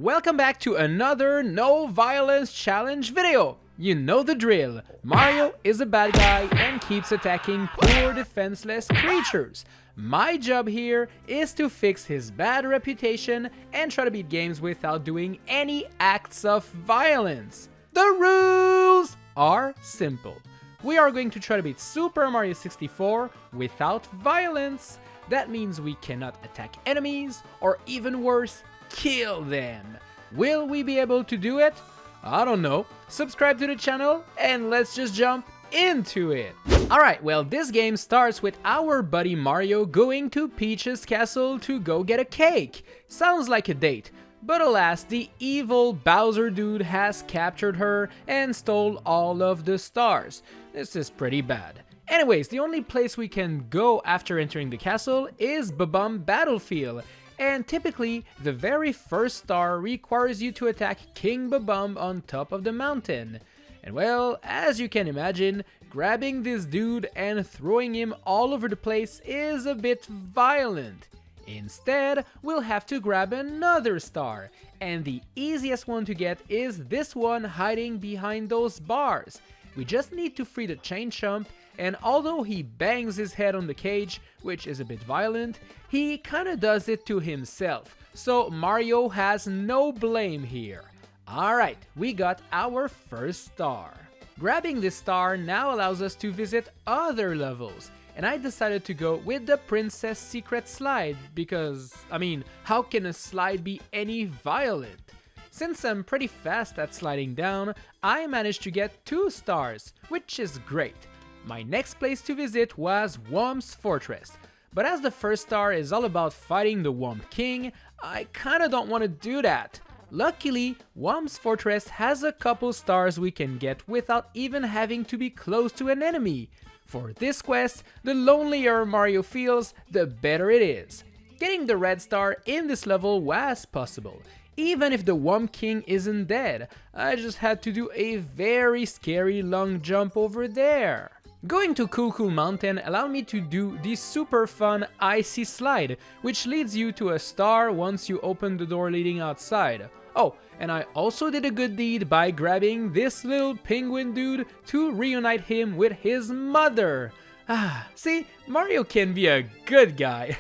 Welcome back to another no violence challenge video. You know the drill. Mario is a bad guy and keeps attacking poor defenseless creatures. My job here is to fix his bad reputation and try to beat games without doing any acts of violence. The rules are simple. We are going to try to beat Super Mario 64 without violence. That means we cannot attack enemies or, even worse, kill them. Will we be able to do it? I don't know. Subscribe to the channel and let's just jump into it. Alright, well, this game starts with our buddy Mario going to Peach's castle to go get a cake. Sounds like a date, but alas, the evil Bowser dude has captured her and stole all of the stars. This is pretty bad. Anyways, the only place we can go after entering the castle is Bob-omb Battlefield. And typically, the very first star requires you to attack King Bob-omb on top of the mountain. And well, as you can imagine, grabbing this dude and throwing him all over the place is a bit violent. Instead, we'll have to grab another star, and the easiest one to get is this one hiding behind those bars. We just need to free the chain chomp, and although he bangs his head on the cage, which is a bit violent, he kinda does it to himself, so Mario has no blame here. Alright, we got our first star. Grabbing this star now allows us to visit other levels, and I decided to go with the Princess Secret Slide because, I mean, how can a slide be any violent? Since I'm pretty fast at sliding down, I managed to get 2 stars, which is great. My next place to visit was Whomp's Fortress, but as the first star is all about fighting the Whomp King, I kinda don't want to do that. Luckily, Whomp's Fortress has a couple stars we can get without even having to be close to an enemy. For this quest, the lonelier Mario feels, the better it is. Getting the red star in this level was possible. Even if the Whomp King isn't dead, I just had to do a very scary long jump over there. Going to Cool Mountain allowed me to do the super fun icy slide, which leads you to a star once you open the door leading outside. Oh, and I also did a good deed by grabbing this little penguin dude to reunite him with his mother. Ah, see, Mario can be a good guy.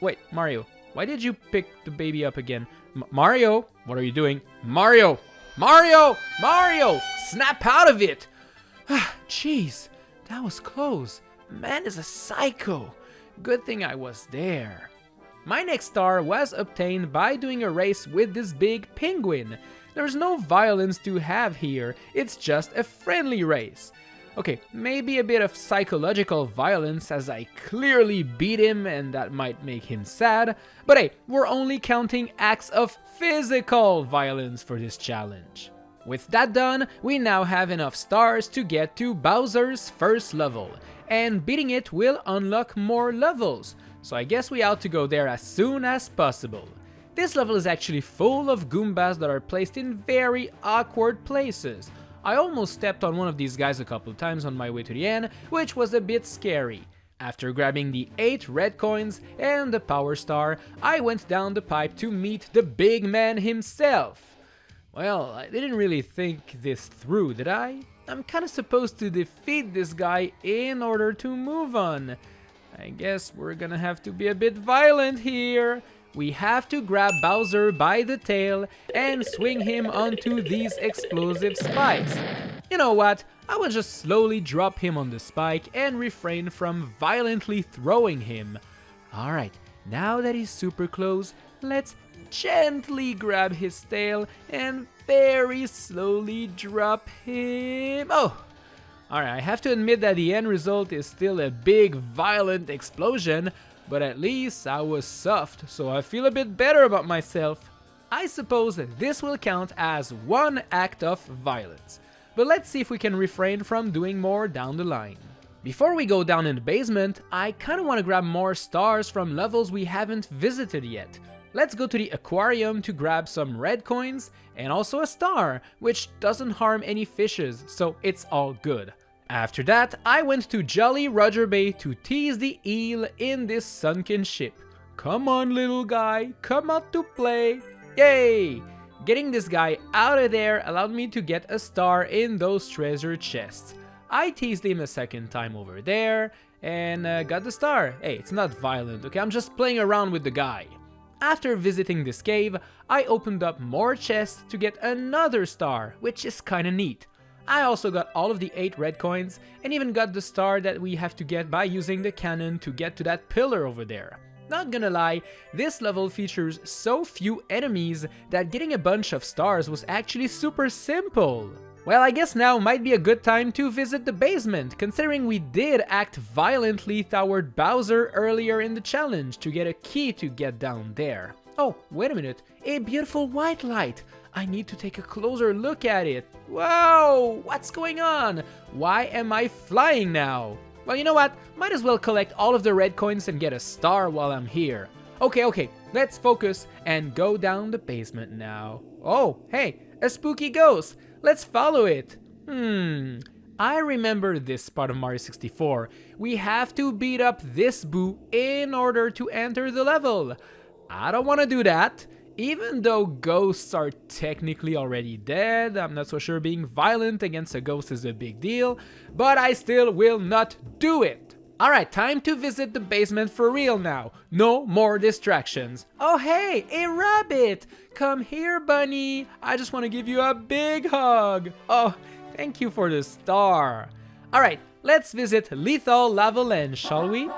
Wait, Mario, why did you pick the baby up again? Mario, what are you doing? Mario! Mario! Mario! Snap out of it! Ah, jeez. That was close. Man is a psycho. Good thing I was there. My next star was obtained by doing a race with this big penguin. There's no violence to have here, it's just a friendly race. Okay, maybe a bit of psychological violence as I clearly beat him and that might make him sad, but hey, we're only counting acts of physical violence for this challenge. With that done, we now have enough stars to get to Bowser's first level, and beating it will unlock more levels, so I guess we ought to go there as soon as possible. This level is actually full of Goombas that are placed in very awkward places. I almost stepped on one of these guys a couple times on my way to the end, which was a bit scary. After grabbing the 8 red coins and the power star, I went down the pipe to meet the big man himself. Well, I didn't really think this through, did I? I'm kinda supposed to defeat this guy in order to move on. I guess we're gonna have to be a bit violent here. We have to grab Bowser by the tail and swing him onto these explosive spikes. You know what? I will just slowly drop him on the spike and refrain from violently throwing him. Alright, now that he's super close, let's gently grab his tail and very slowly drop him. Oh! Alright, I have to admit that the end result is still a big violent explosion, but at least I was soft, so I feel a bit better about myself. I suppose this will count as one act of violence, but let's see if we can refrain from doing more down the line. Before we go down in the basement, I kinda wanna grab more stars from levels we haven't visited yet. Let's go to the aquarium to grab some red coins and also a star, which doesn't harm any fishes, so it's all good. After that, I went to Jolly Roger Bay to tease the eel in this sunken ship. Come on, little guy, come out to play. Yay! Getting this guy out of there allowed me to get a star in those treasure chests. I teased him a second time over there and got the star. Hey, it's not violent, okay? I'm just playing around with the guy. After visiting this cave, I opened up more chests to get another star, which is kinda neat. I also got all of the 8 red coins and even got the star that we have to get by using the cannon to get to that pillar over there. Not gonna lie, this level features so few enemies that getting a bunch of stars was actually super simple. Well, I guess now might be a good time to visit the basement, considering we did act violently toward Bowser earlier in the challenge to get a key to get down there. Oh, wait a minute, a beautiful white light. I need to take a closer look at it. Whoa, what's going on? Why am I flying now? Well, you know what? Might as well collect all of the red coins and get a star while I'm here. Okay, let's focus and go down the basement now. Oh, hey, a spooky ghost. Let's follow it. I remember this part of Mario 64. We have to beat up this boo in order to enter the level. I don't want to do that. Even though ghosts are technically already dead, I'm not so sure being violent against a ghost is a big deal, but I still will not do it. Alright, time to visit the basement for real now. No more distractions. Oh hey, a rabbit! Come here, bunny. I just want to give you a big hug. Oh, thank you for the star. Alright, let's visit Lethal Lava Land, shall we?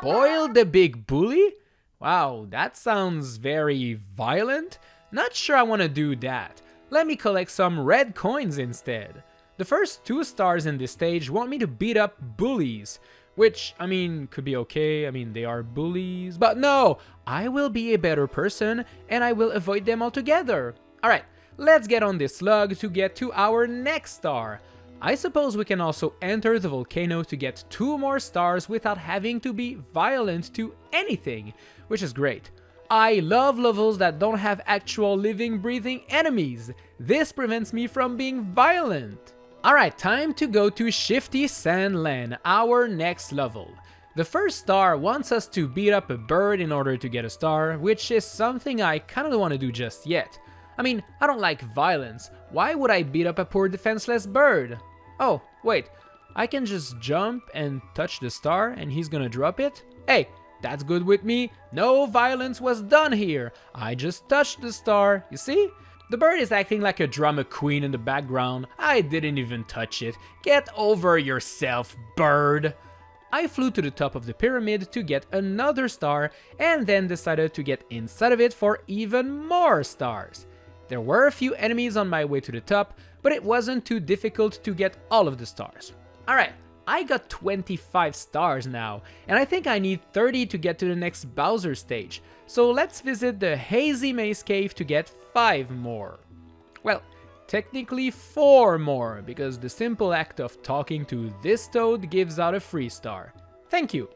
Boil the big bully? Wow, that sounds very violent. Not sure I want to do that. Let me collect some red coins instead. The first 2 stars in this stage want me to beat up bullies, which, I mean, could be okay. I mean, they are bullies, but no, I will be a better person and I will avoid them altogether. Alright, let's get on this slug to get to our next star. I suppose we can also enter the volcano to get 2 more stars without having to be violent to anything, which is great. I love levels that don't have actual living, breathing enemies. This prevents me from being violent. Alright, time to go to Shifty Sand Land, our next level. The first star wants us to beat up a bird in order to get a star, which is something I kinda don't want to do just yet. I mean, I don't like violence. Why would I beat up a poor defenseless bird? Oh, wait, I can just jump and touch the star and he's gonna drop it? Hey, that's good with me. No violence was done here. I just touched the star, you see? The bird is acting like a drama queen in the background. I didn't even touch it. Get over yourself, bird. I flew to the top of the pyramid to get another star and then decided to get inside of it for even more stars. There were a few enemies on my way to the top, but it wasn't too difficult to get all of the stars. Alright, I got 25 stars now, and I think I need 30 to get to the next Bowser stage, so let's visit the Hazy Maze Cave to get 5 more. Well, technically 4 more, because the simple act of talking to this toad gives out a free star. Thank you.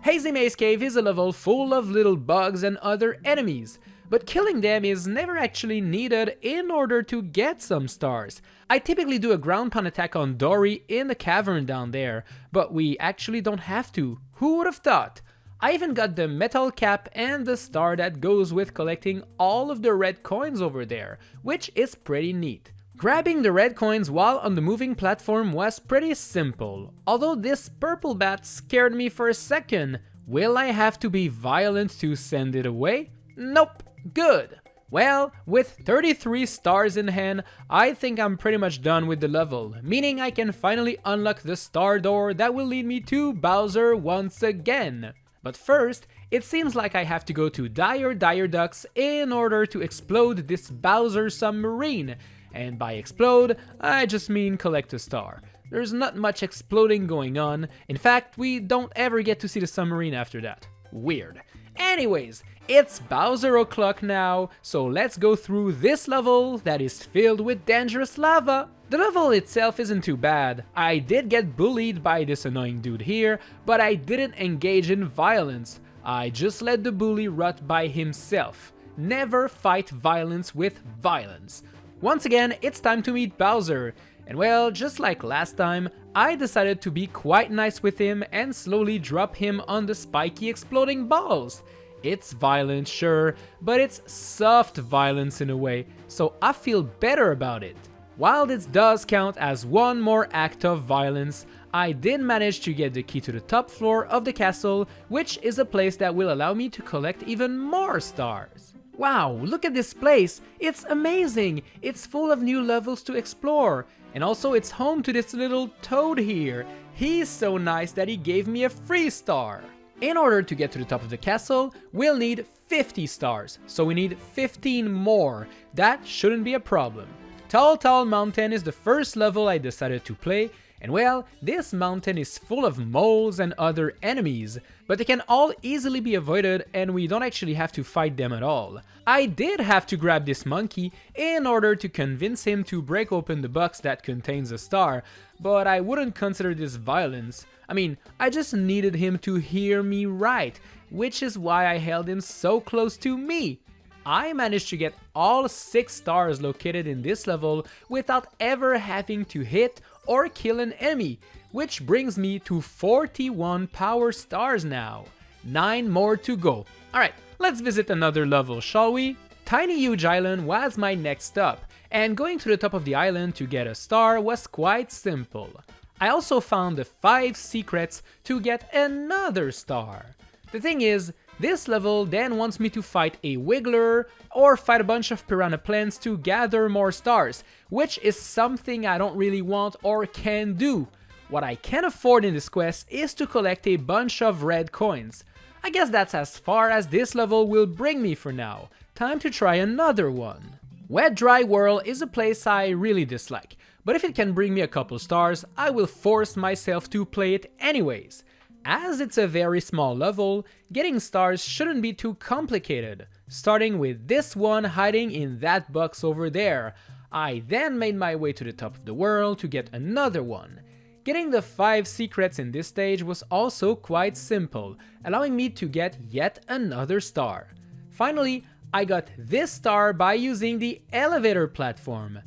Hazy Maze Cave is a level full of little bugs and other enemies, but killing them is never actually needed in order to get some stars. I typically do a ground pound attack on Dory in the cavern down there, but we actually don't have to. Who would have thought? I even got the metal cap and the star that goes with collecting all of the red coins over there, which is pretty neat. Grabbing the red coins while on the moving platform was pretty simple, although this purple bat scared me for a second. Will I have to be violent to send it away? Nope. Good. Well, with 33 stars in hand, I think I'm pretty much done with the level, meaning I can finally unlock the star door that will lead me to Bowser once again. But first, it seems like I have to go to Dire Ducks in order to explode this Bowser submarine, and by explode, I just mean collect a star. There's not much exploding going on. In fact, we don't ever get to see the submarine after that. Weird. Anyways, it's Bowser o'clock now, so let's go through this level that is filled with dangerous lava. The level itself isn't too bad. I did get bullied by this annoying dude here, but I didn't engage in violence. I just let the bully rot by himself. Never fight violence with violence. Once again, it's time to meet Bowser. And well, just like last time, I decided to be quite nice with him and slowly drop him on the spiky exploding balls. It's violent, sure, but it's soft violence in a way, so I feel better about it. While this does count as one more act of violence, I did manage to get the key to the top floor of the castle, which is a place that will allow me to collect even more stars. Wow, look at this place! It's amazing! It's full of new levels to explore, and also it's home to this little toad here. He's so nice that he gave me a free star. In order to get to the top of the castle, we'll need 50 stars, so we need 15 more. That shouldn't be a problem. Tall Mountain is the first level I decided to play, and well, this mountain is full of moles and other enemies, but they can all easily be avoided and we don't actually have to fight them at all. I did have to grab this monkey in order to convince him to break open the box that contains a star, but I wouldn't consider this violence. I mean, I just needed him to hear me right, which is why I held him so close to me. I managed to get all 6 stars located in this level without ever having to hit or kill an enemy, which brings me to 41 power stars now. 9 more to go. Alright, let's visit another level, shall we? Tiny Huge Island was my next stop, and going to the top of the island to get a star was quite simple. I also found the 5 secrets to get another star. The thing is, this level then wants me to fight a Wiggler or fight a bunch of piranha plants to gather more stars, which is something I don't really want or can do. What I can afford in this quest is to collect a bunch of red coins. I guess that's as far as this level will bring me for now. Time to try another one. Wet Dry Whirl is a place I really dislike, but if it can bring me a couple stars, I will force myself to play it anyways. As it's a very small level, getting stars shouldn't be too complicated, starting with this one hiding in that box over there. I then made my way to the top of the world to get another one. Getting the 5 secrets in this stage was also quite simple, allowing me to get yet another star. Finally, I got this star by using the elevator platform.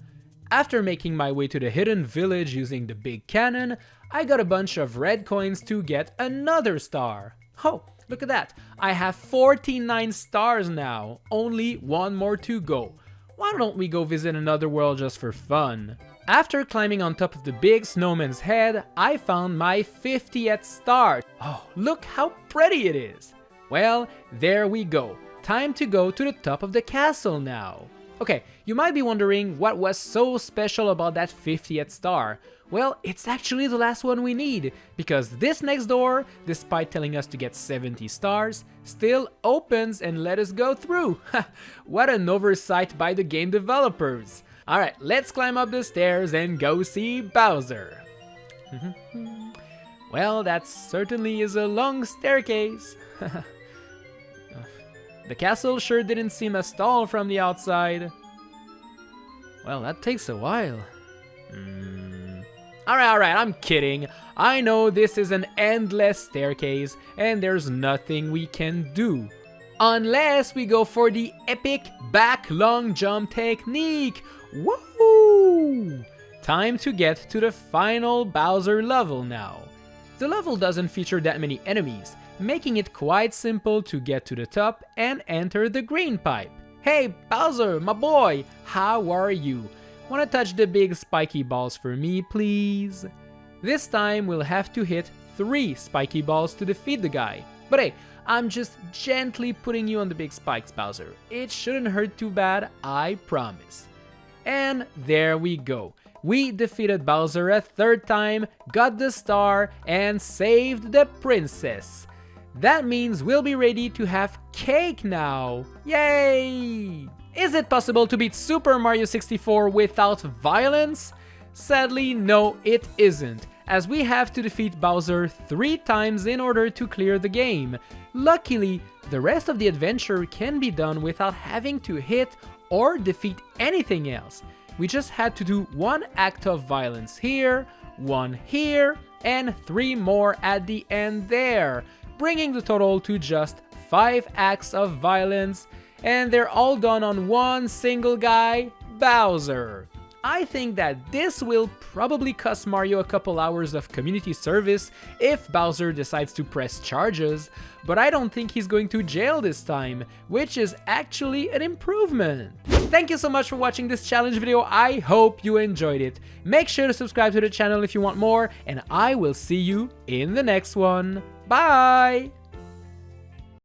After making my way to the hidden village using the big cannon, I got a bunch of red coins to get another star. Oh, look at that, I have 49 stars now, only 1 more to go. Why don't we go visit another world just for fun? After climbing on top of the big snowman's head, I found my 50th star. Oh, look how pretty it is. Well, there we go. Time to go to the top of the castle now. Okay, you might be wondering what was so special about that 50th star. Well, it's actually the last one we need, because this next door, despite telling us to get 70 stars, still opens and let us go through. What an oversight by the game developers. Alright, let's climb up the stairs and go see Bowser. Well, that certainly is a long staircase. The castle sure didn't seem as tall from the outside. Well, that takes a while. Alright, I'm kidding. I know this is an endless staircase and there's nothing we can do. Unless we go for the epic back long jump technique. Woohoo! Time to get to the final Bowser level now. The level doesn't feature that many enemies, making it quite simple to get to the top and enter the green pipe. Hey Bowser, my boy, how are you? Wanna touch the big spiky balls for me, please? This time we'll have to hit 3 spiky balls to defeat the guy. But hey, I'm just gently putting you on the big spikes, Bowser. It shouldn't hurt too bad, I promise. And there we go. We defeated Bowser a 3rd time, got the star, and saved the princess. That means we'll be ready to have cake now. Yay! Is it possible to beat Super Mario 64 without violence? Sadly, no, it isn't, as we have to defeat Bowser 3 times in order to clear the game. Luckily, the rest of the adventure can be done without having to hit or defeat anything else. We just had to do 1 act of violence here, 1 here, and 3 more at the end there, bringing the total to just 5 acts of violence, and they're all done on one single guy, Bowser. I think that this will probably cost Mario a couple hours of community service if Bowser decides to press charges, but I don't think he's going to jail this time, which is actually an improvement. Thank you so much for watching this challenge video. I hope you enjoyed it. Make sure to subscribe to the channel if you want more, and I will see you in the next one. Bye!